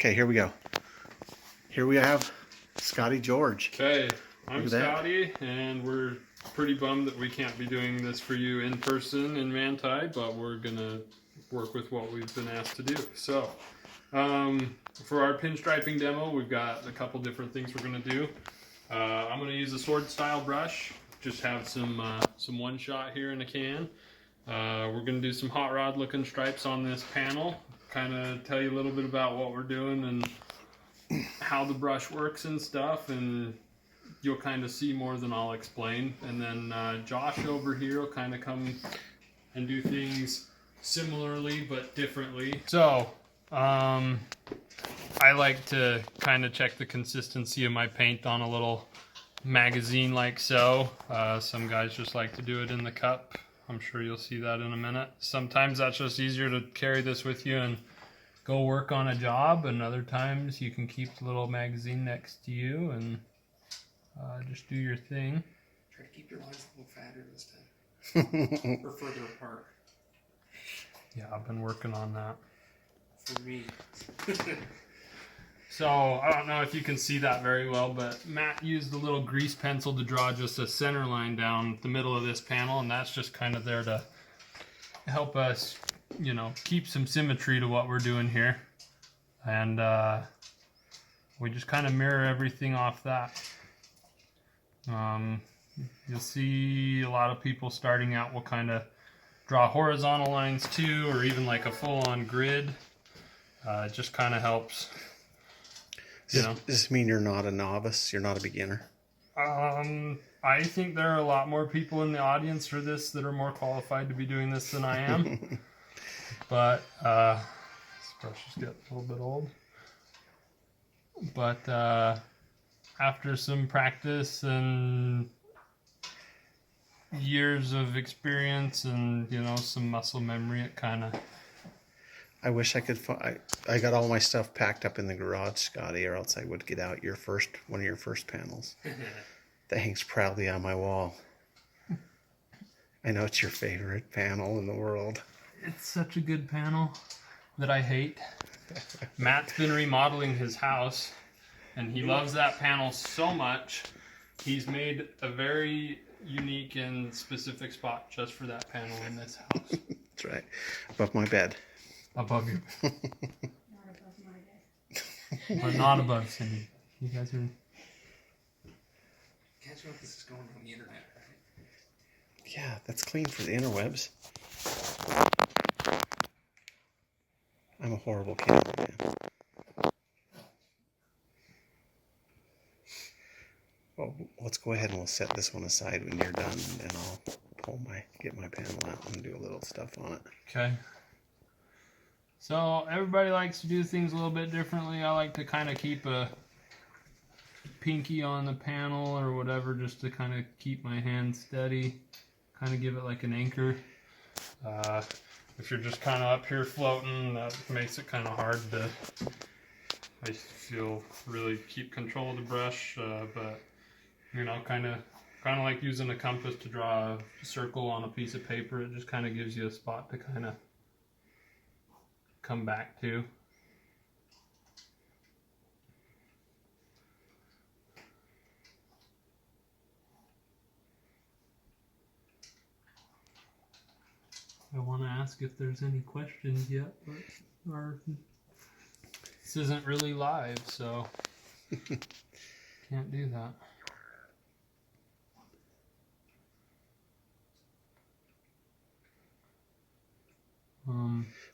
Okay, here we go. Here we have Scotty George. Okay, I'm Scotty, and we're pretty bummed that we can't be doing this for you in person in Manti, but we're gonna work with what we've been asked to do. So, for our pinstriping demo, we've got a couple different things we're gonna do. I'm gonna use a sword style brush. Just have some one shot here in a can. We're gonna do some hot rod looking stripes on this panel. Kind of tell you a little bit about what we're doing and how the brush works and stuff, and you'll kind of see more than I'll explain. And then Josh over here will kind of come and do things similarly but differently. So I like to kind of check the consistency of my paint on a little magazine like so. Some guys just like to do it in the cup. I'm sure you'll see that in a minute. Sometimes that's just easier to carry this with you and go work on a job, and other times you can keep the little magazine next to you and just do your thing. Try to keep your lines a little fatter this time. Or further apart. Yeah, I've been working on that. For me. So, I don't know if you can see that very well, but Matt used a little grease pencil to draw just a center line down the middle of this panel, and that's just kind of there to help us, you know, keep some symmetry to what we're doing here. And we just kind of mirror everything off that. You'll see a lot of people starting out will kind of draw horizontal lines too, or even like a full-on grid. It just kind of helps. Does this mean you're not a novice? You're not a beginner? I think there are a lot more people in the audience for this that are more qualified to be doing this than I am. But this brush is getting a little bit old. But after some practice and years of experience and, you know, some muscle memory, it kind of... I wish I could I got all my stuff packed up in the garage, Scotty, or else I would get out one of your first panels. That hangs proudly on my wall. I know it's your favorite panel in the world. It's such a good panel that I hate. Matt's been remodeling his house, and he loves that panel so much, he's made a very unique and specific spot just for that panel in this house. That's right. Above my bed. Above you. Not above my bed. But not above Cindy. You guys are... Can't you know this is going on the internet, right? Yeah, that's clean for the interwebs. I'm a horrible cameraman. Well, let's go ahead and we'll set this one aside when you're done, and then I'll get my panel out and do a little stuff on it. Okay. So everybody likes to do things a little bit differently. I like to kind of keep a pinky on the panel or whatever, just to kind of keep my hand steady, kind of give it like an anchor. If you're just kind of up here floating, that makes it kind of hard to, I feel, really keep control of the brush. But you know, kind of like using a compass to draw a circle on a piece of paper. It just kind of gives you a spot to kind of come back to. I want to ask if there's any questions yet, but this isn't really live, so can't do that.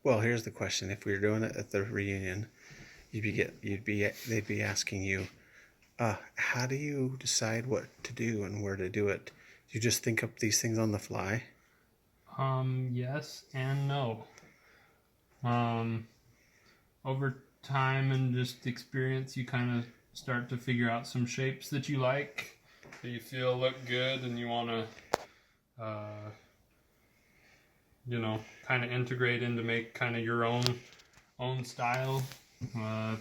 Well, here's the question: if we were doing it at the reunion, they'd be asking you, how do you decide what to do and where to do it? Do you just think up these things on the fly? Yes and no. Over time and just experience, you kind of start to figure out some shapes that you like, that you feel look good, and you want to, you know, kind of integrate into make kind of your own style.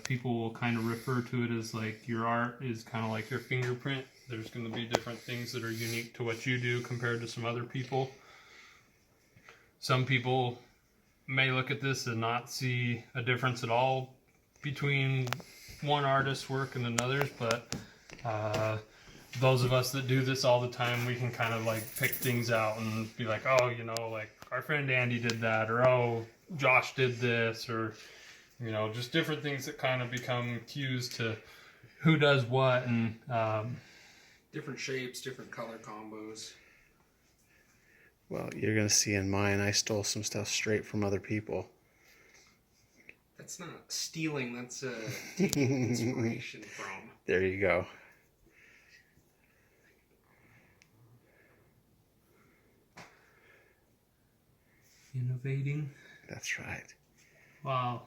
People will kind of refer to it as like your art is kind of like your fingerprint. There's going to be different things that are unique to what you do compared to some other people. Some people may look at this and not see a difference at all between one artist's work and another's, but those of us that do this all the time, we can kind of like pick things out and be like, oh, you know, like our friend Andy did that, or oh, Josh did this, or, you know, just different things that kind of become cues to who does what, and Different shapes, different color combos. Well, you're going to see in mine, I stole some stuff straight from other people. That's not stealing, that's taking inspiration from. There you go. innovating. That's right. Wow.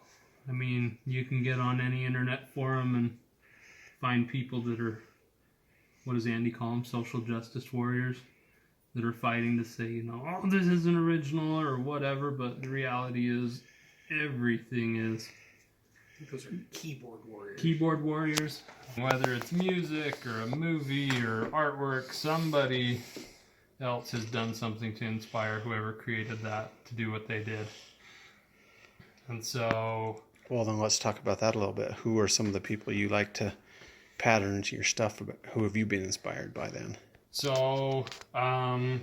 I mean, you can get on any internet forum and find people that are, what does Andy call them, social justice warriors, that are fighting to say, you know, oh, this isn't original or whatever, but the reality is everything is. I think those are keyboard warriors. Keyboard warriors. Whether it's music or a movie or artwork, somebody else has done something to inspire whoever created that to do what they did. And so... Well, then let's talk about that a little bit. Who are some of the people you like to pattern into your stuff? Who have you been inspired by then? So, I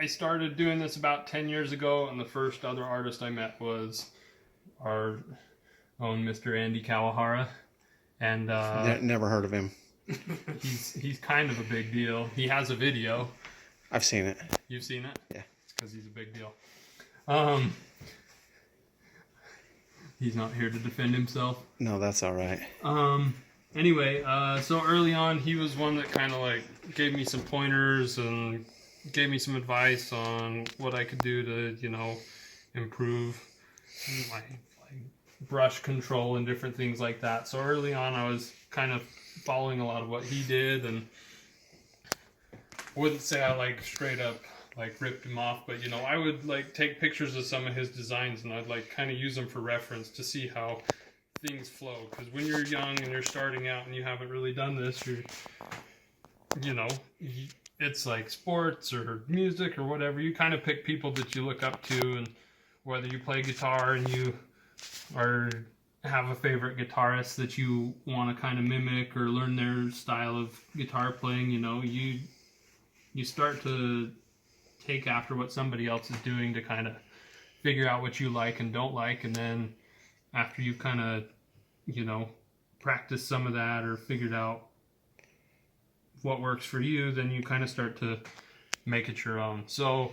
started doing this about 10 years ago, and the first other artist I met was our own Mr. Andy Kawahara. And never heard of him. he's kind of a big deal. He has a video. I've seen it. You've seen it? Yeah. It's because he's a big deal. He's not here to defend himself. No, that's all right. Anyway, so early on, he was one that kind of like gave me some pointers and gave me some advice on what I could do to, you know, improve my brush control and different things like that. So early on, I was kind of following a lot of what he did, and wouldn't say I like straight up like ripped him off, but you know, I would like take pictures of some of his designs and I'd like kind of use them for reference to see how things flow. Because when you're young and you're starting out and you haven't really done this, you know, it's like sports or music or whatever. You kind of pick people that you look up to, and whether you play guitar and you have a favorite guitarist that you want to kind of mimic or learn their style of guitar playing, you know, you start to take after what somebody else is doing to kind of figure out what you like and don't like. And then after you've kind of, you know, practiced some of that or figured out what works for you, then you kind of start to make it your own. So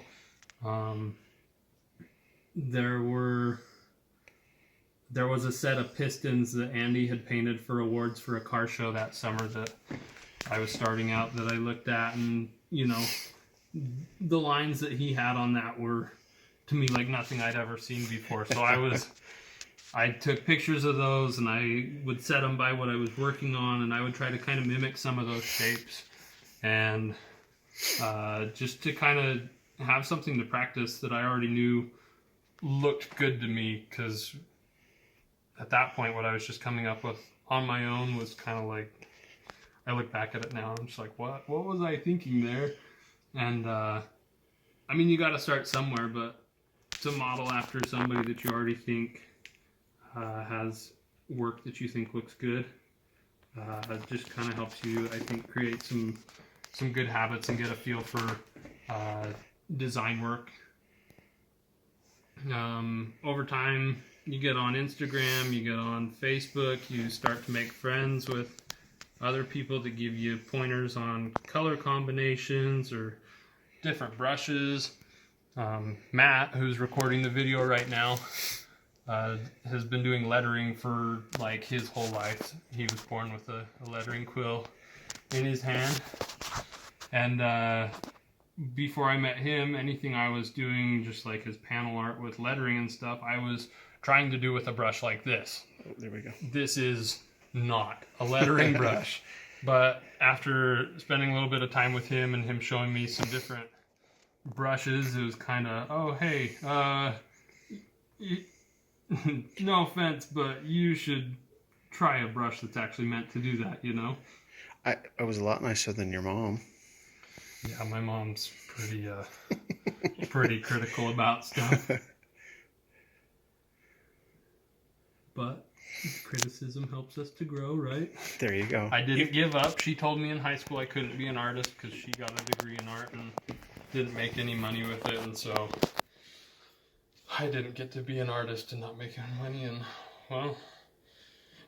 there was a set of pistons that Andy had painted for awards for a car show that summer that I was starting out, that I looked at, and you know, the lines that he had on that were to me like nothing I'd ever seen before. So I took pictures of those and I would set them by what I was working on, and I would try to kind of mimic some of those shapes, and just to kind of have something to practice that I already knew looked good to me, because at that point what I was just coming up with on my own was kind of like, I look back at it now and I'm just like, what was I thinking there? And I mean, you got to start somewhere, but to model after somebody that you already think has work that you think looks good, it just kind of helps you, I think, create some good habits and get a feel for design work. Over time, you get on Instagram, you get on Facebook, you start to make friends with other people that give you pointers on color combinations or different brushes. Matt, who's recording the video right now, has been doing lettering for like his whole life. He was born with a lettering quill in his hand. And before I met him, anything I was doing, just like his panel art with lettering and stuff, I was trying to do with a brush like this. Oh, there we go. This is not a lettering brush. But after spending a little bit of time with him and him showing me some different brushes, it was kind of, oh, hey, no offense, but you should try a brush that's actually meant to do that, you know? I was a lot nicer than your mom. Yeah, my mom's pretty critical about stuff. But Criticism helps us to grow, right? There you go. I didn't give up. She told me in high school I couldn't be an artist because she got a degree in art and didn't make any money with it, and so I didn't get to be an artist and not make any money, and well,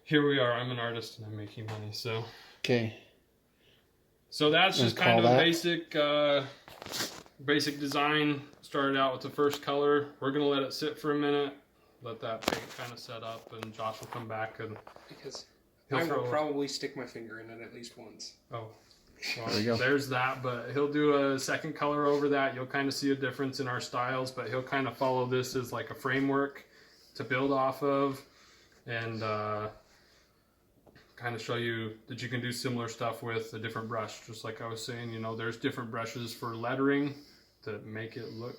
here we are. I'm an artist and I'm making money, so. Okay. So that's just kind of a basic design. Started out with the first color. We're gonna let it sit for a minute, let that paint kind of set up, and Josh will come back and Because he'll I will throw. probably stick my finger in it at least once. Oh, well, There you go. there's that. But he'll do a second color over that. You'll kind of see a difference in our styles, but he'll kind of follow this as like a framework to build off of, and kind of show you that you can do similar stuff with a different brush. Just like I was saying, you know, there's different brushes for lettering to make it look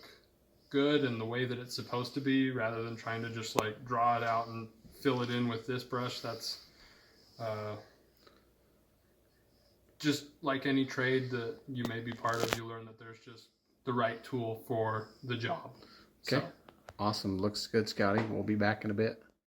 good and the way that it's supposed to be, rather than trying to just like draw it out and fill it in with this brush. That's just like any trade that you may be part of, you learn that there's just the right tool for the job. Okay. Awesome. Looks good, Scotty. We'll be back in a bit.